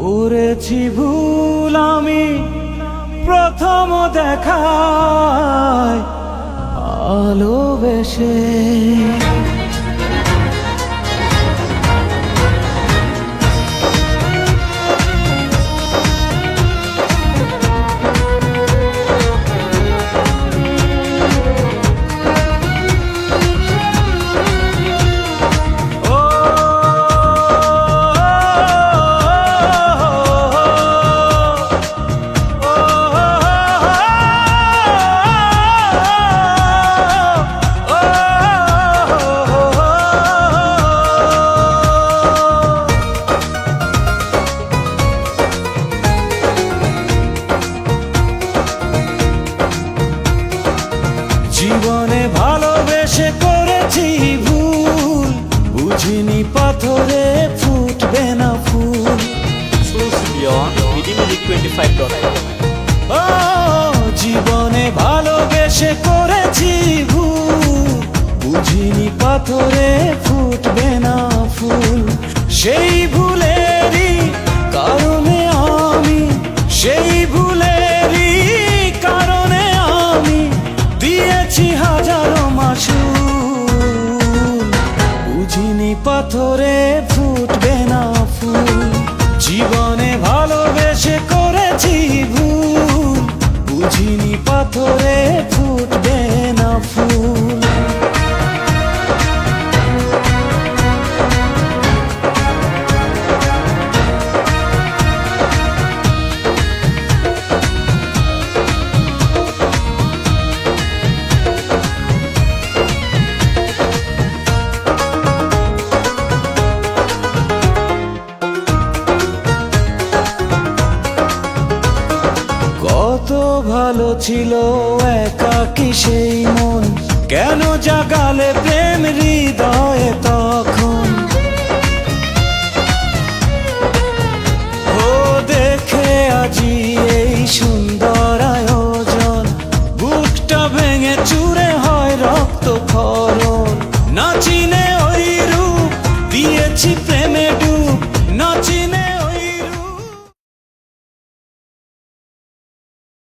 করেছি ভুল আমি প্রথম দেখায় ভালোবেসে। জীবনে ভালোবেসে করেছি ভুল, বুঝিনি পাথরে ফুটবে না ফুল। ও জীবনে ভালোবেসে করেছি ভুল, বুঝিনি পাথরে ফুটবে না ফুল। সেই ভুলেরই কারণে আমি, সেই ভুলেরই কারণে আমি দিয়েছি হাজারো মাসুল। বুঝিনি পাথরে ফুটবে না ফুল, জীবনে ভালোবেসে করেছি ভুল, বুঝিনি পাথরে ফুটবে না ফুল। কত ভালো ছিল একাকী সেই মন, কেন জাগালে প্রেম হৃদয়ে তখন। ও দেখে আজি এই সুন্দর আয়োজন, বুকটা ভেঙে চুরে হয় রক্তক্ষরণ। নাচি